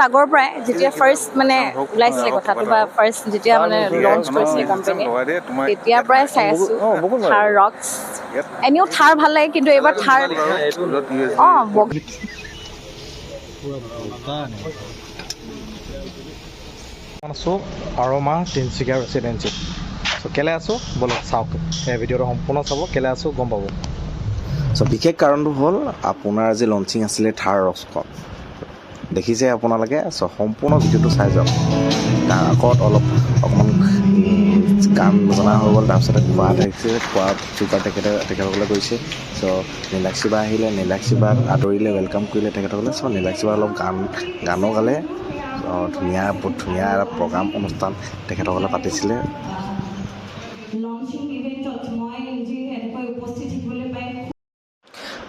আগৰ পৰাই যেতিয়া ফাৰ্ষ্ট মানে ওলাইছিলে কথাটো বা ফাৰ্ষ্ট যেতিয়া মানে লঞ্চ কৰিছিলে কোম্পানী তেতিয়াৰ পৰাই চাই আছো থাৰ ৰক্স এনেও থাৰ ভাল লাগে কিন্তু এইবাৰ থাৰ আছো আৰোমা তিনিচুকীয়া ৰেচিডেঞ্চিত চ' কেলে আছোঁ বলক চাওক এই ভিডিঅ'টো সম্পূৰ্ণ চাব কেলে আছোঁ গম পাব। চ' বিশেষ কাৰণটো হ'ল আপোনাৰ যে লঞ্চিং আছিলে থাৰ ৰক্সখন দেখিছে আপোনালোকে। চ' সম্পূৰ্ণ ভিডিঅ'টো চাই যাওক। তাৰ আগত অকণমান গান জনা হৈ গ'ল, তাৰপিছতে খোৱা থাকিছে, খোৱা চুপাৰ তেখেতসকলে কৰিছে। চ' নীলাক্ষী বা আহিলে, নীলাক্ষী বাক আদৰিলে, ৱেলকাম কৰিলে তেখেতসকলে। চ' নীলাক্ষী বা অলপ গানো গালে। বহুত ধুনীয়া এটা প্ৰগ্ৰাম অনুষ্ঠান তেখেতসকলে পাতিছিলে।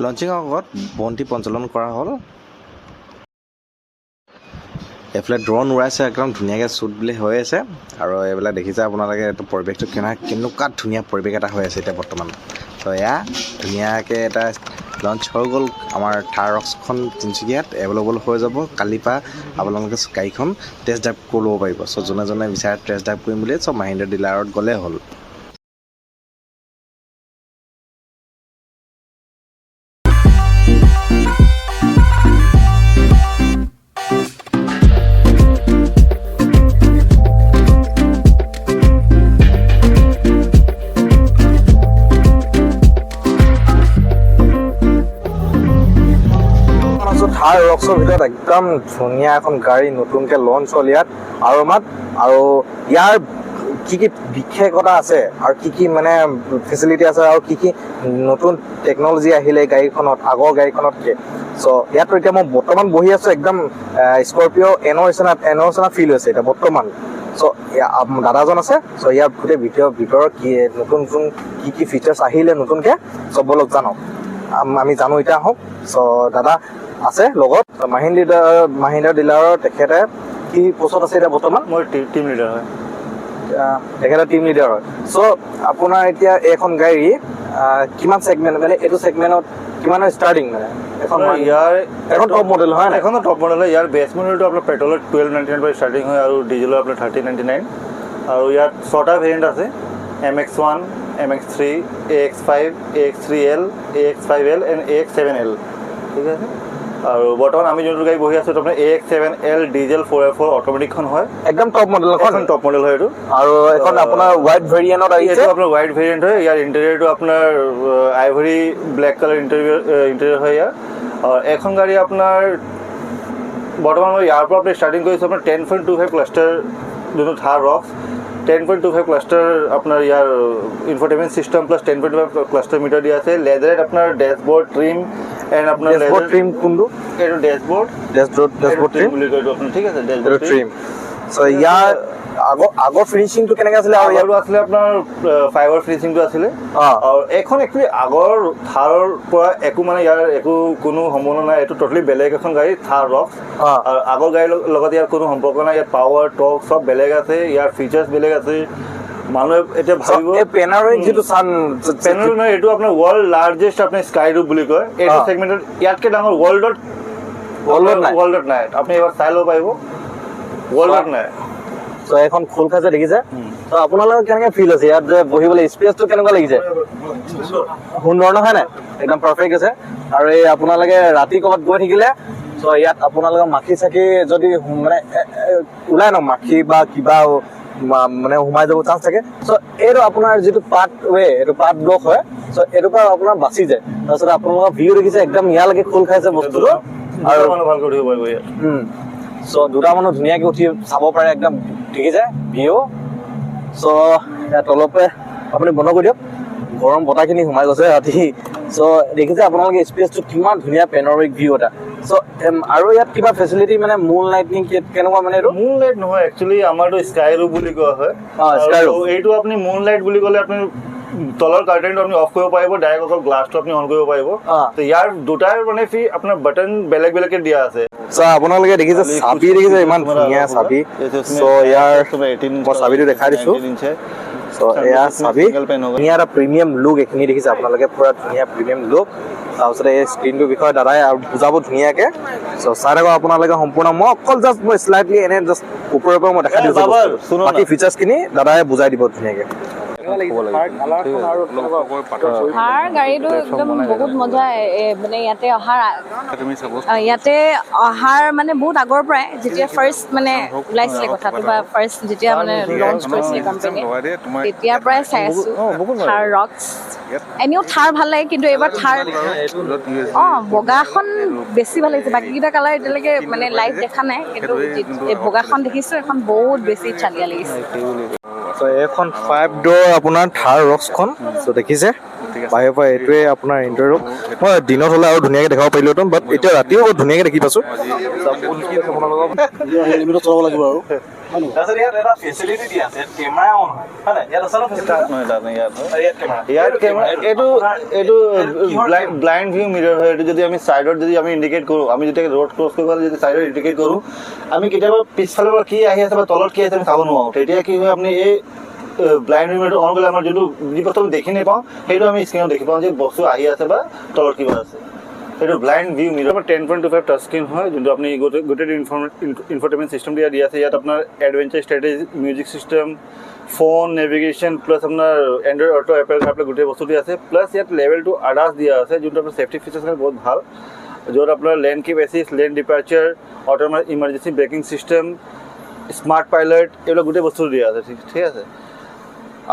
লঞ্চিঙৰ আগত বন্তি প্ৰজ্বলন কৰা হ'ল। এইফালে ড্ৰ'ন উৰাইছে, একদম ধুনীয়াকৈ শ্বুট বুলি হৈ আছে। আৰু এইবিলাক দেখিছে আপোনালোকে এইটো পৰিৱেশটো কেনেকুৱা ধুনীয়া পৰিৱেশ এটা হৈ আছে এতিয়া বৰ্তমান। ত' এয়া ধুনীয়াকৈ এটা লঞ্চ হৈ গ'ল আমাৰ থাৰ ৰক্সখন তিনিচুকীয়াত এভেইলেবল হৈ যাব। কালিৰ পৰা আপোনালোকে গাড়ীখন টেষ্ট ড্ৰাইভ কৰি ল'ব পাৰিব। চ' যোনে বিচাৰে টেষ্ট ড্ৰাইভ কৰিম বুলি চ' মাহিন্দ্ৰা ডিলাৰত গ'লেই হ'ল। থাৰ ৰক্সৰ ভিতৰত একদম ধুনীয়া এখন গাড়ী নতুনকৈ লঞ্চ হ'ল ইয়াত আৰোমাত। আৰু ইয়াৰ কি বিশেষতা আছে আৰু কি মানে ফেচিলিটি আছে আৰু কি নতুন টেকন'লজি আহিলে গাড়ীখনত আগৰ গাড়ীখনতকৈ। চ' ইয়াত এতিয়া মই বৰ্তমান বহি আছোঁ একদম স্কৰপিঅ' এনৰ নিচিনা ফিল হৈছে এতিয়া বৰ্তমান। চ' দাদাজন আছে। চ' ইয়াৰ গোটেই ভিতৰত নতুন কি ফিচাৰ্ছ আহিলে নতুনকৈ চব বলক জানক আমি জানো এতিয়া আহক। চ' দাদা আছে লগত মাহিন্দ্ৰা ডিলাৰৰ তেখেতে কি পোষ্টত আছে এতিয়া বৰ্তমান? মই টিম লিডাৰ হয়। তেখেতে টিম লিডাৰ হয়। চ' আপোনাৰ এতিয়া এইখন গাড়ী কিমান ছেগমেণ্ট মানে এইটো ছেগমেণ্টত কিমানৰ ষ্টাৰ্টিং মানে এখন টপ মডেল হয়? এখনো টপ মডেল হয়। ইয়াৰ বেছ মডেলটো আপোনাৰ পেট্ৰলত 1299 পৰা ষ্টাৰ্টিং হয় আৰু ডিজেলৰ আপোনাৰ 1399। আৰু ইয়াত 6টা ভেৰিয়েণ্ট আছে, MX1, MX3, AX5, AX3L, AX5L and AX7L। ঠিক আছে। আৰু বৰ্তমান আমি যোনটো গাড়ী বহি আছোঁ আপোনাৰ AX7L ডিজেল 4x4 অট'মেটিকখন হয়। একদম টপ মডেল টপ মডেল হয় এইটো। আৰু এখন আপোনাৰ হোৱাইট ভেৰিয়েণ্টত আহিছে। এইটো আপোনাৰ হোৱাইট ভেৰিয়েণ্ট হয়। ইয়াৰ ইণ্টেৰিয়ৰটো আপোনাৰ আইভৰি ব্লেক কালাৰ ইণ্টেৰিয়ৰ হয় ইয়াৰ। আৰু এখন গাড়ী আপোনাৰ বৰ্তমান মই ইয়াৰ পৰা আপুনি ষ্টাৰ্টিং কৰিছোঁ আপোনাৰ 10.25 ক্লাষ্টাৰ যোনটো থাৰ ৰক্স 10.25 ক্লাষ্টাৰ আপোনাৰ ইয়াৰ infotainment system plus 10.25 cluster metre দিয়া আছে। লেডাৰেট আপোনাৰ ডেছবৰ্ড ট্ৰিম এণ্ড আপোনাৰ ডেছবৰ্ড ট্ৰিম কোনটো? এইটো ডেছবৰ্ড ট্ৰিম বুলি কয় আপোনাৰ। ঠিক আছে, ডেছবৰ্ড ট্ৰিম। চ' ইয়াৰ আগৰ ফিনিচিংটো কেনেকৈ আছিলে? আৰু ইয়াৰো আছিলে আপোনাৰ ফাইবাৰ ফিনিচিংটো আছিলে। আৰু এইখন একচুৱেলি আগৰ থাৰৰ পৰা একো মানে ইয়াৰ একো কোনো সম্বন্ধ নাই। এইটো ট'টেলি বেলেগ এখন গাড়ী থাৰ ৰক্স। আৰু আগৰ গাড়ীৰ লগত ইয়াৰ কোনো সম্পৰ্ক নাই। ইয়াত পাৱাৰ টৰ্ক চব বেলেগ আছে, ইয়াৰ ফিচাৰ্ছ বেলেগ আছে। মানুহে এতিয়া ভাবিব পেনাৰৰিক যিটো পেনাৰ নহয়, এইটো আপোনাৰ ৱৰ্ল্ড লাৰ্জেষ্ট আপোনাৰ স্কাই ৰূপ বুলি কয়। এইটো ছেগমেণ্টত ইয়াতকৈ ডাঙৰ ৱৰ্ল্ডত নাই। আপুনি এবাৰ চাই ল'ব পাৰিব, ৱৰ্ল্ডত নাই। চ' এখন খোল খাইছে দেখিছে। ত' আপোনালোকৰ কেনেকৈ ফিল হৈছে ইয়াত যে বহিবলৈ স্পেচটো কেনেকুৱা লাগিছে? সুন্দৰ নহয় নাই? একদম পাৰফেক্ট আছে। আৰু এই আপোনালোকে ৰাতি ক'ৰবাত গৈ থাকিলে চ' ইয়াত আপোনালোকৰ মাখি চাখি যদি মানে ওলাই ন মাখি বা কিবা মানে সোমাই যাব চান্স থাকে। চ' এইটো আপোনাৰ যিটো এইটো পাত ব্লক হয়। চ' এইটোৰ পৰা আপোনাৰ বাচি যায়। তাৰপিছত আপোনালোকৰ ভিউ দেখিছে একদম ইয়ালৈকে খোল খাইছে বস্তুটো। আৰু মানুহ ভালকৈ উঠিব পাৰিব ইয়াত। চ' দুটা মানুহ ধুনীয়াকৈ উঠি চাব পাৰে একদম দেখিছে ভিউ। চ' ইয়াত তলপে আপুনি বন্ধ কৰি দিয়ক, গৰম বতাহখিনি সোমাই গৈছে ৰাতি। চ' দেখিছে আপোনালোকে স্পেচটো কিমান ধুনীয়া পেনৰিক ভিউ এটা। চ' আৰু ইয়াত কিবা ফেচিলিটি মানে মুন লাইটনিং কেনেকুৱা মানে? এইটো মুন লাইট নহয়, একচুৱেলি আমাৰতো স্কাই ৰূপ বুলি কোৱা হয়। এইটো আপুনি মুন লাইট বুলি ক'লে আপুনি তলৰ কাৰ্টেনটো আপুনি অফ কৰিব পাৰিব, ডাইৰেক্ট অকল গ্লাছটো আপুনি অন কৰিব পাৰিব। ইয়াৰ দুটাৰ মানে আপোনাৰ বাটন বেলেগকৈ দিয়া আছে। চ' আপোনালোকে দেখিছে চাবি দেখিছে ইমান ধুনীয়া চাবি। চ' ইয়াৰ মই চাবিটো দেখাই দিছোঁ। চ' এয়া চাবি ধুনীয়া এটা প্ৰিমিয়াম লুক এইখিনি দেখিছে আপোনালোকে পুৰা ধুনীয়া প্ৰিমিয়াম লুক তাৰপিছতে এই স্ক্ৰীনটোৰ বিষয়ে দাদাই আৰু বুজাব ধুনীয়াকৈ চ' চাই থাকক আপোনালোকে সম্পূৰ্ণ মই অকল জাষ্ট মই শ্লাইটলি এনে জাষ্ট ওপৰৰ পৰা মই দেখাই দিছোঁ বাকী ফিচাৰ্ছখিনি দাদাই বুজাই দিব ধুনীয়াকৈ থাৰ গাড়ীটো একদম বহুত মজা মানে ইয়াতে অহাৰ মানে বহুত আগৰ পৰাই যেতিয়া ফাৰ্ষ্ট মানে ওলাইছিলে কথাটো বা ফাৰ্ষ্ট যেতিয়া মানে লঞ্চ কৰিছিলে কোম্পানীয়ে তেতিয়াৰ পৰাই চাই আছোঁ থাৰ ৰক্স এনেও থাৰ ভাল লাগে কিন্তু এইবাৰ থাৰ বগাখন বেছি ভাল লাগিছে বাকীকেইটা কালাৰ এতিয়ালৈকে মানে লাইভ দেখা নাই কিন্তু বগাখন দেখিছোঁ এখন বহুত বেছি চালিয়া লাগিছে চ' এইখন 5 ডোৰ আপোনাৰ থাৰ ৰক্সখন চ' দেখিছে বাহিৰৰ পৰা এইটোৱে আপোনাৰ ইণ্টাৰভিউ মই দিনত হ'লে আৰু ধুনীয়াকৈ দেখাব পাৰিলোহেঁতেন বাট এতিয়া ৰাতিও বহুত ধুনীয়াকৈ দেখি পাইছোঁ চলাব লাগিব আৰু ব্লাইণ্ড ভিউ মিৰৰ হয় এইটো যদি আমি চাইডত যদি আমি ইণ্ডিকেট কৰোঁ আমি যেতিয়া ৰোড ক্ৰছ কৰিব যদি চাইডত ইণ্ডিকেট কৰোঁ আমি কেতিয়াবা পিছফালৰ পৰা কি আহি আছে বা তলত কি আছে আমি চাব নোৱাৰোঁ তেতিয়া কি হয় আপুনি এই ব্লাইণ্ড ভিউ মিৰৰটো অন কৰিলে আমাৰ যোনটো যি বস্তু আমি দেখি নাপাওঁ সেইটো আমি স্ক্ৰীনত দেখি পাওঁ যে বস্তু আহি আছে বা তলত কিবা আছে সেইটো ব্লাইণ্ড ভিউ মিৰৰ 10.25 টাচ স্ক্ৰীন হয় যোনটো আপুনি গোটেই ইনফৰটেইনমেণ্ট চিষ্টেম দিয়া আছে ইয়াত আপোনাৰ adventure strategy music system phone navigation plus আপোনাৰ এণ্ড্ৰইড অটো এপল কাৰ্প্লে গোটেই বস্তু দিয়া আছে প্লাছ ইয়াত লেভেল 2 আডাছ দিয়া আছে যোনটো আপোনাৰ ছেফটি ফিচাৰ্ছ কাৰণে বহুত ভাল য'ত আপোনাৰ lane keep assist lane departure automatic emergency braking system smart pilot এইবিলাক গোটেই বস্তু দিয়া আছে ঠিক আছে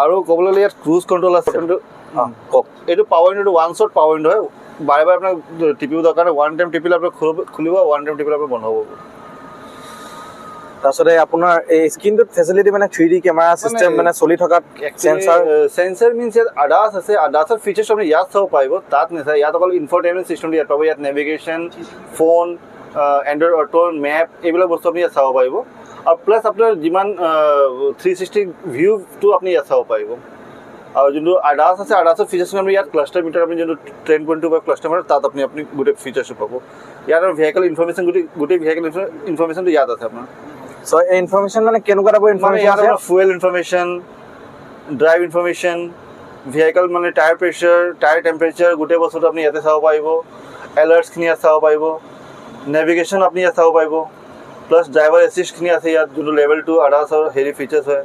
আৰু ক'বলৈ গ'লে ইয়াত ক্ৰুজ কণ্ট্ৰল আছে এইটো পাৱাৰ উইণ্ডোটো ওৱান শ্বট পাৱাৰ উইণ্ডো হয় বাৰে বাৰে আপোনাক টিপিব দৰকাৰ নাই ওৱান টাইম টিপিলে আপোনাক খুলিব ওৱান টাইম টিপিলে আপোনাৰ বন্ধ হ'ব তাৰপিছতে আপোনাৰ এই স্ক্ৰীনটোত ফেচিলিটি মানে 3D কেমেৰা চিষ্টেম মানে চলি থকা সেন্সৰ মিনছ ইয়াত আডাছ আছে আডাছৰ ফিচাৰ্ছ আপুনি ইয়াত চাব পাৰিব তাত নাচায় ইয়াত অকল ইনফৰটেইনমেণ্ট চিষ্টেমটো ইয়াত পাব ইয়াত navigation phone Android auto map এইবিলাক বস্তু আপুনি ইয়াত চাব পাৰিব আৰু প্লাছ আপোনাৰ যিমান 360 ভিউটো আপুনি ইয়াত চাব পাৰিব আৰু যোনটো আডাছ আছে আডাছৰ ফিচাৰ্ছখিনি আপুনি ইয়াত ক্লাষ্টাৰ মিটাৰ আপুনি যোনটো 10.25 ক্লাষ্টাৰ মিটাৰ তাত আপুনি গোটেই ফিচাৰ্ছটো পাব ইয়াত ভেহিকেল ইনফৰমেশ্যন গোটেই ভেহিকেল ইনফৰমেশ্যনটো ইয়াত আছে আপোনাৰ চ' এই ইনফৰমেশ্যন মানে কেনেকুৱা টাইপৰ ইনফৰমেশ্যন আছে fuel information drive information vehicle মানে টায়াৰ প্ৰেছাৰ টায়াৰ টেম্পাৰেচাৰ গোটেই বস্তুটো আপুনি ইয়াতে চাব পাৰিব এলাৰ্টছখিনি ইয়াত চাব পাৰিব নেভিগেশ্যন আপুনি ইয়াত চাব পাৰিব প্লাছ ড্ৰাইভাৰ এছিষ্টখিনি আছে ইয়াত যোনটো লেভেল 2 আডাছৰ হেৰি ফিচাৰ্ছ হয়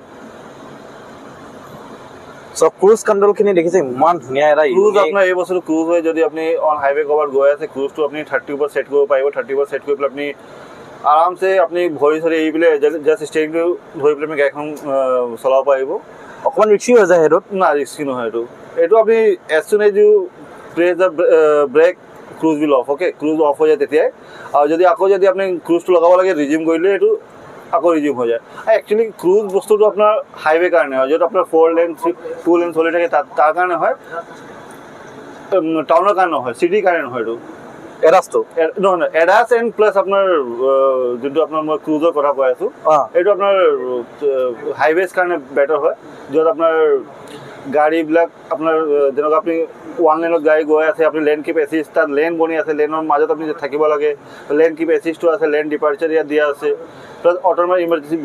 চ' ক্ৰুজ কণ্ট্ৰলখিনি দেখিছে ইমান ধুনীয়া এটা ক্ৰুজ আপোনাৰ এই বস্তুটো ক্ৰুজ হয় যদি আপুনি অন হাইৱে ক'ৰবাত গৈ আছে ক্ৰুজটো আপুনি 30 ওপৰত ছেট কৰিব পাৰিব 30 ওপৰত ছেট কৰি পেলাই আপুনি আৰামছে আপুনি ভৰি চৰি এৰি পেলাই জাষ্ট ষ্টেৰিংটো ধৰি পেলাই আপুনি গাড়ীখন চলাব পাৰিব অকণমান ৰিক্সি হৈ যায় সেইটোত না ৰিস্কি নহয় এইটো আপুনি as soon as you press the brake cruise will off okay cruise off হৈ যায় তেতিয়াই আৰু যদি আপুনি ক্ৰুজটো লগাব লাগে ৰিজিউম কৰিলে এইটো আকৌ ৰিজিউম হৈ যায় একচুৱেলি ক্ৰুজ বস্তুটো আপোনাৰ হাইৱে কাৰণে হয় য'ত আপোনাৰ 4 লেন 2 লেন চলি থাকে তাৰ কাৰণে হয় টাউনৰ কাৰণে নহয় চিটিৰ কাৰণে নহয় এইটো এডাছটো নহয় এডাছ এণ্ড প্লাছ আপোনাৰ যোনটো আপোনাৰ মই ক্ৰুজৰ কথা কৈ আছোঁ এইটো আপোনাৰ হাইৱেজ কাৰণে বেটাৰ হয় য'ত আপোনাৰ গাড়ীবিলাক আপোনাৰ যেনেকুৱা আপুনি ওৱান লেনত গাড়ী গৈ আছে আপুনি লেন কিপ এছিষ্ট তাত লেন বনি আছে লেনৰ মাজত আপুনি থাকিব লাগে লেন কিপ এছিষ্টটো আছে লেন ডিপাৰ্চাৰ ইয়াত দিয়া আছে plus automatic emergency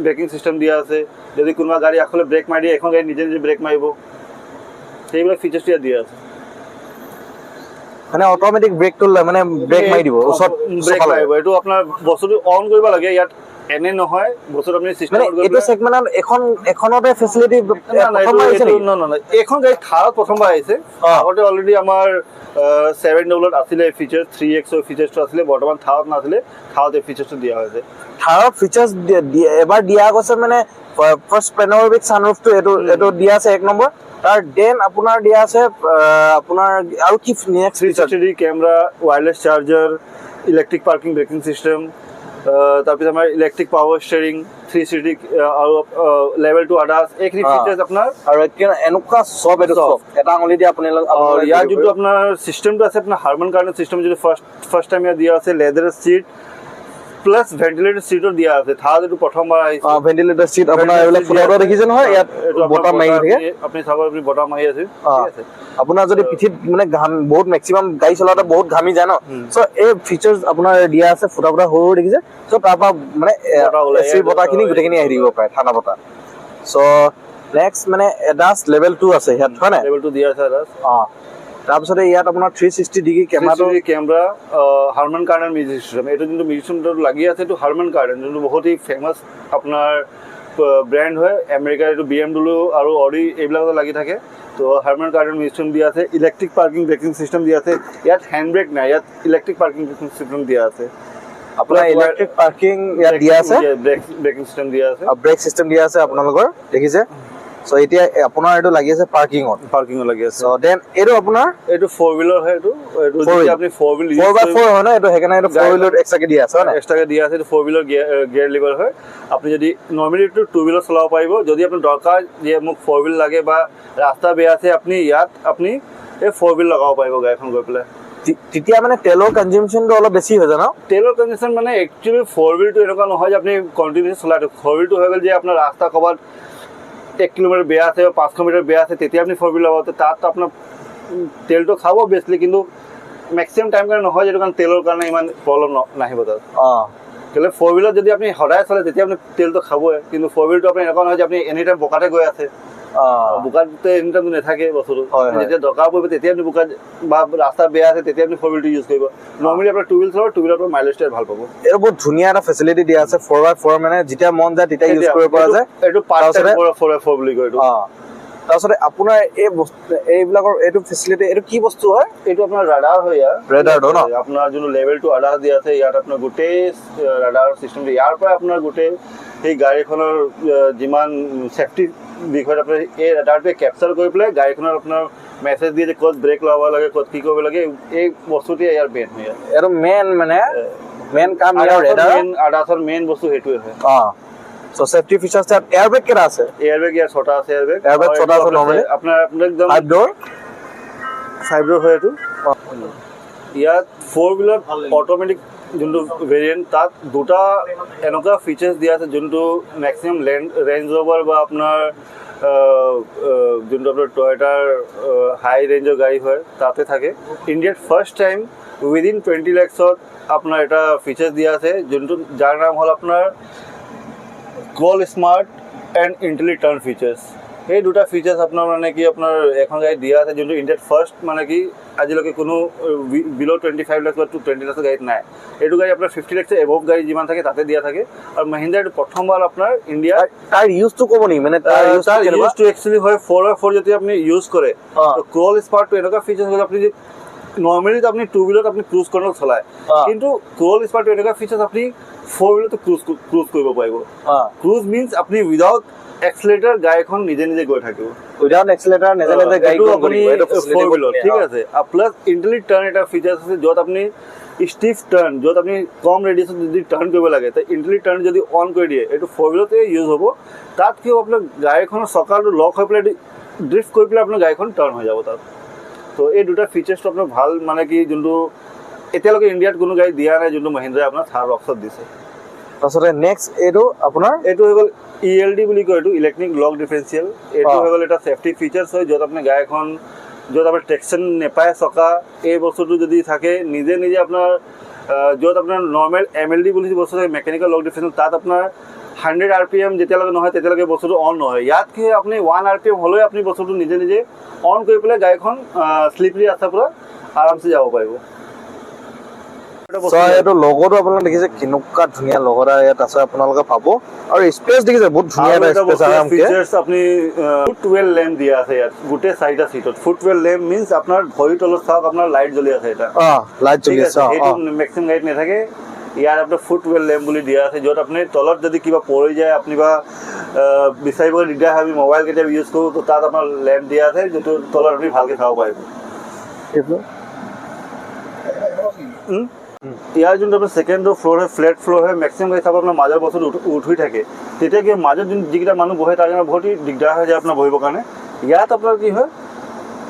braking system দিয়া আছে যদি কোনোবা গাড়ী আগফালে ব্ৰেক মাৰি দিয়ে এখন গাড়ী নিজে নিজে ব্ৰেক মাৰিব সেইবিলাক ফিচাৰ্ছটো ইয়াত দিয়া আছে মানে অট'মেটিক ব্ৰেকটো মানে ব্ৰেক মাৰি দিব ওচৰত ব্ৰেক মাৰিব এইটো আপোনাৰ বস্তুটো অন কৰিব লাগে ইয়াত এনে নহয় বস্তুটো আপুনি চিষ্টেমত এইটো সেগমেণ্টত এখনতে ফেচিলিটি এইখন গাড়ী থাৰত প্ৰথমবাৰ আহিছে আগতে অলৰেডি আমাৰ 7 আছিলে ফিচাৰ্ছ 3X ফিচাৰ্ছটো আছিলে বৰ্তমান থাৰত নাছিলে থাৰত এই ফিচাৰ্ছটো দিয়া হৈছে থাৰত ফিচাৰ্ছ এবাৰ দিয়া গৈছে মানে ফাৰ্ষ্ট পেনোৰামিক ছানৰুফটো এইটো দিয়া আছে 1 নম্বৰ তাৰ দেন আপোনাৰ দিয়া আছে আপোনাৰ আৰু কি next 360 camera wireless charger electric parking braking system তাৰপিছত আমাৰ ইলেক্ট্ৰিক পাৱাৰ ষ্টেৰিং 360 আৰু লেভেল 2 আডাছ এইখিনি ফিচাৰ্ছ আপোনাৰ আৰু এনেকুৱা চব এটা আঙুলি দি আপুনি ইয়াৰ যোনটো আপোনাৰ চিষ্টেমটো আছে আপোনাৰ হাৰমান কাৰ্ডৰ চিষ্টেম যদি ফাৰ্ষ্ট টাইম ইয়াত দিয়া আছে লেডাৰ চিট প্লাছ ভেণ্টিলেটৰ চিটৰ দিয়া আছে থাৰ এইটো প্ৰথমবাৰ আহিছে ভেণ্টিলেটৰ চিট আপোনাৰ এইবিলাক ফটো দেখিছে নহয় ইয়াত বটম মাৰি থাকে আপুনি চাব আপুনি বটম মাৰি আছে ঠিক আছে আপোনাৰ যদি পিঠিত মানে বহুত মেক্সিমাম গাড়ী চলাওঁতে বহুত ঘামি যায় ন চ' এই ফিচাৰ্ছ আপোনাৰ দিয়া আছে ফুটা সৰু দেখিছে চ' তাৰ পৰা মানে এচিৰ বতাহখিনি গোটেইখিনি আহি থাকিব পাৰে ঠাণ্ডা বতাহ চ' নেক্সট মানে এডাছ লেভেল 2 আছে ইয়াত হয় নাই লেভেল 2 দিয়া আছে আদাস তাৰপিছতে ইয়াত আপোনাৰ 360 ডিগ্ৰী কেমেৰাটো কেমেৰা হাৰমান কাৰ্ডেন মিউজিক সিস্টেম এইটো যোনটো মিউজিক সিস্টেমটো লাগি আছে এইটো হাৰমান কাৰ্ডেন যোনটো বহুত ফেমাছ আপোনাৰ ব্ৰেণ্ড হয় আমেৰিকাৰ এইটো BMW আৰু অডি এইবিলাকত লাগি থাকে তো হাৰমান কাৰ্ডেন মিউজিক সিস্টেম দিয়া আছে ইলেক্ট্ৰিক পাৰ্কিং ব্ৰেকিং সিস্টেম দিয়া আছে ইয়াত হেণ্ড ব্ৰেক নাই ইয়াত ইলেক্ট্ৰিক পাৰ্কিং ব্ৰেকিং সিস্টেম দিয়া আছে আপোনাৰ ইলেক্ট্ৰিক পাৰ্কিং ইয়াত দিয়া আছে ব্ৰেকিং সিস্টেম দিয়া আছে ব্ৰেক সিস্টেম দিয়া আছে আপোনালোকৰ দেখিছে সো এতিয়া আপোনাৰ এইটো লাগি আছে পাৰ্কিং লাগি আছে সো দেন এইটো আপোনাৰ এইটো 4 হুইলাৰ হয় এইটো যদি আপুনি 4 হুইল 4x4 হয় না এইটো হেকানে এইটো 4 হুইলাৰ এক্সট্ৰাকে দিয়া আছে হয় না এক্সট্ৰাকে দিয়া আছে এইটো 4 হুইলাৰ গিয়াৰ লিভাৰ হয় আপুনি যদি নৰ্মেলি এইটো 2 হুইলাৰ চলাব পাৰিব যদি আপোনাৰ দৰকাৰ যে মোক 4 হুইল লাগে বা ৰাস্তা বেয়া আছে আপুনি ইয়াত আপুনি এই 4 হুইল লগাব পাৰিব গাড়ীখন গৈ পেলাই তেতিয়া মানে তেলৰ কনজাম্পশনটো অলপ বেছি হৈ যায় ন তেলৰ কনজাম্পশন মানে একচুয়ালি 4 হুইলটো এনেকুৱা নহয় যে আপুনি কন্টিনিউয়াস চলাই 4 হুইলটো হৈ গ'ল যে আপোনাৰ ৰাস্তা ক'বাত 1 কিলোমিটাৰ বেয়া আছে বা 500 মিটাৰ বেয়া আছে তেতিয়া আপুনি 4 হুইল লগাওতে তাত আপোনাৰ তেলটো খাব বেছলি কিন্তু ম্যাক্সিমাম টাইম কাৰণে নহয় যেটো কাৰণ তেলৰ কাৰণে ইমান প্ৰবলেম নাহিব তাত কেলে 4 হুইলত যদি আপুনি সদায় চলে তেতিয়া আপুনি তেলটো খাবই কিন্তু 4 হুইলটো আপুনি এনেকুৱা নহয় যে আপুনি এনি টাইম বোকাতে গৈ আছে বোকাতে এনি টাইম নাথাকে বস্তুটো যেতিয়া দৰকাৰ পৰিব তেতিয়া আপুনি বোকাত বা ৰাস্তা বেয়া আছে তেতিয়া আপুনি 4 হুইলটো ইউজ কৰিব নৰ্মেলি আপোনাৰ 2 হুইল চলাব 2 হুইলৰ মাইলেজটো ভাল পাব এৰ বহুত ধুনীয়া এটা ফেসিলিটি দিয়া আছে 4x4 মানে যেতিয়া মন যায় তেতিয়া ইউজ কৰিব পৰা যায় এইটো পাৰ্ট টাইম 4x4 বুলি কয় এইটো তাৰপিছতে আপোনাৰ এই এইবিলাকৰ এইটো ফেসিলিটি এইটো কি বস্তু হয় এইটো আপোনাৰ ৰাডাৰ হয় ইয়াৰ ৰাডাৰটো ন আপোনাৰ যোন লেভেল 2 ৰাডাৰ দিয়া আছে ইয়াত আপোনাৰ গোটেই ৰাডাৰ সিস্টেমটো ইয়াৰ পৰা আপোনাৰ গোটেই এই গাড়ীখনৰ যিমান সেফটি বিষয়ত আপোনাৰ এই ৰাডাৰটোৱে কেপচাৰ কৰি পেলাই গাড়ীখনৰ আপোনাৰ মেছেজ দিয়ে যে ক'ত ব্ৰেক লগাব লাগে ক'ত কি কৰিব লাগে এই বস্তুটোৱে ইয়াৰ মেইন হয় এৰ মেইন মানে মেইন কাম ইয়াৰ ৰাডাৰৰ মেইন বস্তু সেইটোৱে হয় সো সেফটি ফিচাৰ্স তাত এয়াৰব্যাগ কেটা আছে এয়াৰব্যাগ ইয়াৰ ছটা আছে এয়াৰব্যাগ ছটা আছে নৰমালি আপোনাৰ একদম 5 ডোৰ হয় এইটো ইয়াত 4 হুইলাৰ অটোমেটিক যোনটো ভেৰিয়েণ্ট তাত দুটা এনেকুৱা ফিচাৰ্ছ দিয়া আছে যোনটো ম্যাক্সিমাম ৰেঞ্জ ৰ'ভাৰ বা আপোনাৰ যোনটো আপোনাৰ টয়োটাৰ হাই ৰেঞ্জৰ গাড়ী হয় তাতে থাকে ইণ্ডিয়াত ফাৰ্ষ্ট টাইম উইদিন 20 লাখছত আপোনাৰ এটা ফিচাৰ্ছ দিয়া আছে যোনটো যাৰ নাম হ'ল আপোনাৰ কল স্মাৰ্ট এণ্ড ইণ্টেলি টাৰ্ণ ফিচাৰ্ছ এই দুটা ফিচাৰ্ছ আপোনাৰ মানে কি আপোনাৰ এখন গাড়ী দিয়া আছে যোনটো ইণ্ডিয়াত ফাৰ্ষ্ট মানে কি আজিলৈকে কোনো বিলো 25 লাখ বা 20 লাখৰ গাড়ীত নাই এইটো গাড়ী আপোনাৰ 50 লাখৰ এবভ গাড়ী যিমান থাকে তাতে দিয়া থাকে আৰু মহিন্দ্ৰাৰ প্ৰথমবাৰ আপোনাৰ ইণ্ডিয়া তাৰ ইউজটো ক'ব নি মানে তাৰ ইউজটো একচুৱেলি হয় 4x4 যদি আপুনি ইউজ কৰে ক্ৰল স্মাৰ্টটো এনেকুৱা ফিচাৰ্ছ হ'ল আপুনি নৰ্মেলি তো আপনি 2 হুইলত আপনি ক্ৰুজ কন্ট্ৰল চলায় কিন্তু ক্ৰল স্মাৰ্ট এনেকুৱা ফিচাৰ্ছ আপনি 4 হুইলত ক্ৰুজ কৰিব পাৰিব ক্ৰুজ মিন্স আপনি উইদাউট এক্সেলেৰেটৰ গাড়ীখন নিজে নিজে গৈ থাকিব উইদাউট এক্সেলেৰেটৰ নিজে নিজে গাড়ী গৈ থাকিব এইটো 4 হুইলত ঠিক আছে আৰু প্লাস ইন্টেলি টাৰ্ণ এটা ফিচাৰ্ছ আছে য'ত আপনি স্টিফ টাৰ্ণ য'ত আপনি কম ৰেডিয়াছত যদি টাৰ্ণ কৰিব লাগে তে ইন্টেলি টাৰ্ণ যদি অন কৰি দিয়ে এইটো 4 হুইলতে ইউজ হ'ব তাত কি হ'ব আপোনাৰ গাড়ীখনৰ চকাটো লক হৈ পেলাই ড্ৰিফট কৰি পেলাই আপোনাৰ গাড়ীখন টাৰ্ণ হৈ যাব তাত তো এই দুটা ফিচাৰ্ছটো আপোনাৰ ভাল মানে কি যোনটো এতিয়ালৈকে ইণ্ডিয়াত কোনো গাড়ী দিয়া নাই যোনটো মহিন্দ্ৰাই আপোনাৰ থাৰ ৰক্সত দিছে তাৰপিছতে নেক্সট এইটো আপোনাৰ এইটো হৈ গ'ল ELD বুলি কয় এইটো ইলেক্ট্ৰিক লক ডিফাৰেঞ্চিয়েল এইটো হৈ গ'ল এটা সেফটি ফিচাৰ্ছ হয় য'ত আপুনি গাড়ীখন য'ত আপোনাৰ ট্ৰেকশ্যন নেপায় চকা এই বস্তুটো যদি থাকে নিজে নিজে আপোনাৰ য'ত আপোনাৰ নৰ্মেল MLD বুলি বস্তু থাকে মেকানিকেল লক ডিফাৰেঞ্চিয়েল তাত আপোনাৰ 100 RPM যেতিয়ালৈকে নহয় তেতিয়ালৈকে বস্তুটো অন নহয় ইয়াত কি আপুনি 1 RPM হ'লেও আপুনি বস্তুটো নিজে নিজে অন কৰি পেলাই গাড়ীখন স্লিপাৰী ৰাস্তাৰ পৰা আৰামছে যাব পাৰিব সো এইটো লগোটো আপোনালোকে দেখিছে কিনুকা ধুনীয়া লগো এটা ইয়াত আছে আপোনালোকে পাব আৰু স্পেচ দেখিছে বহুত ধুনীয়া এটা স্পেচ আৰামকে ফিচাৰ্ছ আপুনি ফুটৱেল লেম্প দিয়া আছে ইয়াত গোটেই চাৰিটা সিটত ফুটৱেল লেম্প মিন্স আপোনাৰ ভৰি তলত চাওক আপোনাৰ লাইট জ্বলি আছে এটা লাইট জ্বলি আছে এইটো ম্যাক্সিমাম গাড়ীত নাথাকে ইয়াৰ আপোনাৰ ফুটৱেল লেম্প বুলি দিয়া আছে য'ত আপুনি তলত যদি কিবা পৰি যায় আপুনি বা বিচাৰিব দিগদাৰ হয় আমি মোবাইল কেতিয়াবা ইউজ কৰোঁ তো তাত আপোনাৰ লেম্প দিয়া আছে যিটো তলত আপুনি ভালকৈ চাব পাৰিব ইয়াৰ যোনটো আপোনাৰ ছেকেণ্ড ফ্ল'ৰ হয় ফ্লেট ফ্ল'ৰ হয় মেক্সিমাম গাড়ী চাব আপোনাৰ মাজৰ বস্তুটো উঠি থাকে তেতিয়া কি মাজত যিকেইটা মানুহ বহে তাৰ কাৰণে বহুত দিগদাৰ হৈ যায় আপোনাৰ বহিবৰ কাৰণে ইয়াত আপোনাৰ কি হয়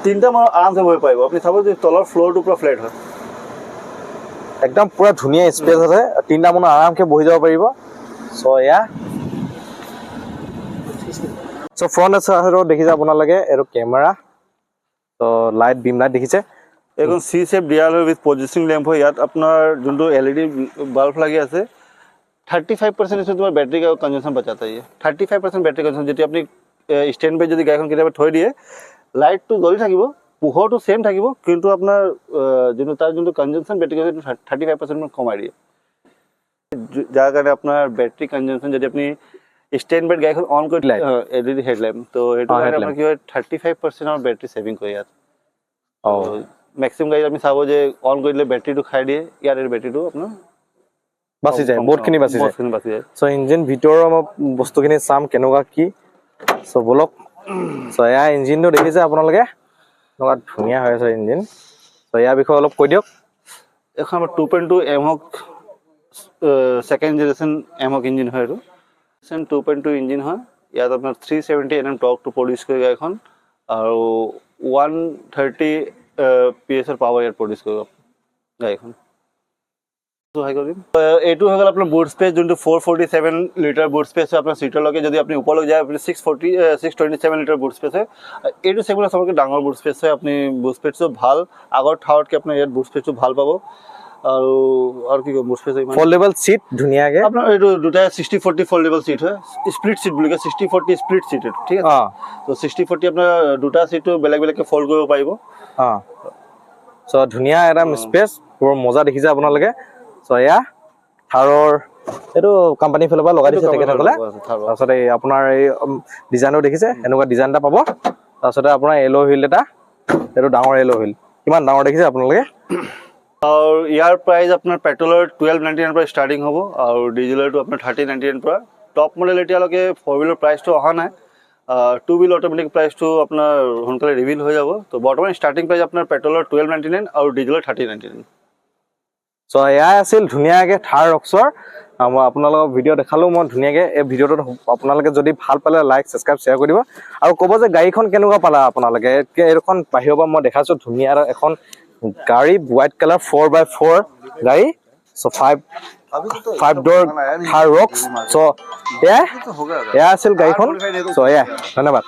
তিনিটা মানুহ আৰামছে বহিব পাৰিব আপুনি চাব যে তলৰ ফ্ল'ৰটো পুৰা ফ্লেট হয় একদম পুৰা ধুনীয়া স্পেচ আছে তিনিটা মানুহ আৰামকে বহি যাব পাৰিব সো এয়া সো ফ্ৰণ্ট আছে দেখিছে আপোনালোকে এইটো কেমেৰা তো লাইট বিম লাইট দেখিছে এখন সি শেপ দিয়া হয় উইথ পজিশনিং ল্যাম্প হয় ইয়াত আপোনাৰ যোনটো LED বাল্ব লাগি আছে 35% इसमें तुम्हारा बैटरी का कंजम्पशन बचाता है ये 35% बैटरी कंजम्पशन जेटी अपनी ষ্টেণ্ড বাই যদি গাড়ীখন কেতিয়াবা থৈ দিয়ে লাইটটো জ্বলি থাকিব, পোহৰটো ছেম থাকিব, কিন্তু আপোনাৰ তাৰ যোনটো কনজামশ্যন বেটাৰী 35% কমাই দিয়ে, যাৰ কাৰণে আপোনাৰ বেটাৰী কনজামশ্যন যদি আপুনি ষ্টেণ্ড বাই গাড়ীখন অন কৰি দিলে LED হেডলাইট, তো সেইটো কাৰণে আপোনাৰ কি হয় 35% বেটাৰী ছেভিং কৰে ইয়াত। মেক্সিমাম গাড়ী আমি চাব যে অন কৰি দিলে বেটাৰীটো খাই দিয়ে, ইয়াত এই বেটাৰীটো আপোনাৰ বাচি যায়, বহুতখিনি বাচি যায়। চ' ইঞ্জিন ভিতৰৰ মই বস্তুখিনি চাম কেনেকুৱা কি। চ' বলক, চ' এয়া ইঞ্জিনটো দেখিছে আপোনালোকে, এনেকুৱা ধুনীয়া হৈ আছে ইঞ্জিন। চ' ইয়াৰ বিষয়ে অলপ কৈ দিয়ক। এখন আমাৰ 2.2 এমহক ছেকেণ্ড জেনেৰেশ্যন এমহক ইঞ্জিন হয়, এইটো 2.2 ইঞ্জিন হয়। ইয়াত আপোনাৰ 370 Nm টৰ্কটো প্ৰডিউচ কৰে গাড়ীখন, আৰু 130 PS পাৱাৰ ইয়াত প্ৰডিউচ কৰিব গাড়ীখন। এইটো হৈ গ'ল আপোনাৰ বুট স্পেচ, যোনটো 447 লিটাৰ বুট স্পেচ হয় আপোনাৰ চিটৰলৈকে। যদি আপুনি ওপৰলৈ যায় আপুনি 627 লিটাৰ বুট স্পেচ হয়। এইটো চেগমেণ্ট চবতকৈ ডাঙৰ বুট স্পেচ হয়। আপুনি বুট স্পেচটো ভাল, আগৰ থাৰতকৈ আপোনাৰ ইয়াত বুট স্পেচটো ভাল পাব। আৰু কি কম, বুট স্পেচ ফল্ডেবল চিট ধুনীয়াকৈ আপোনাৰ এইটো দুটাই 60-40 ফল্ডেবল চিট হয়, স্প্লিট চিট বুলি কয়, 60-40 স্প্লিট চিট, ঠিক আছে। তো 60-40 আপোনাৰ দুটা চিটটো বেলেগ বেলেগকৈ ফল্ড কৰিব পাৰিব। চ' ধুনীয়া এটা স্পেচ, বৰ মজা দেখিছে আপোনালোকে। চ' এয়া থাৰৰ এইটো কোম্পানীৰ ফালৰ পৰা লগাই দিছে তেখেতসকলে। তাৰপিছত এই আপোনাৰ এই ডিজাইনটো দেখিছে, এনেকুৱা ডিজাইন এটা পাব। তাৰপিছতে আপোনাৰ এল' হুইল এটা, এইটো ডাঙৰ এল' হুইল, কিমান ডাঙৰ দেখিছে আপোনালোকে। আৰু ইয়াৰ প্ৰাইচ আপোনাৰ পেট্ৰলৰ 1299 পৰা ষ্টাৰ্টিং হ'ব, আৰু ডিজেলৰটো আপোনাৰ 3099 পৰা। টপ মডেল এতিয়ালৈকে 4 হুইলৰ প্ৰাইচটো অহা নাই, 2 হুইল অট'মেটিক প্ৰাইচটো আপোনাৰ সোনকালে ৰিভিল হৈ যাব। তো বৰ্তমান ষ্টাৰ্টিং প্ৰাইচ আপোনাৰ পেট্ৰলৰ 1299 আৰু ডিজেলৰ 3099। চ' এয়াই আছিল ধুনীয়াকৈ থাৰ ৰক্সৰ। মই আপোনালোকক ভিডিঅ' দেখালোঁ মই ধুনীয়াকৈ। এই ভিডিঅ'টোত আপোনালোকে যদি ভাল পালে লাইক ছাবস্ক্ৰাইব শ্বেয়াৰ কৰি দিব, আৰু ক'ব যে গাড়ীখন কেনেকুৱা পালা আপোনালোকে। এইখন বাহিৰৰ পৰা মই দেখাইছোঁ, ধুনীয়া এখন গাড়ী, হোৱাইট কালাৰ 4x4 গাড়ী। চ' 5 ডোৰ থাৰ ৰক্স। চ' এয়া আছিল গাড়ীখন। চ' এয়া, ধন্যবাদ।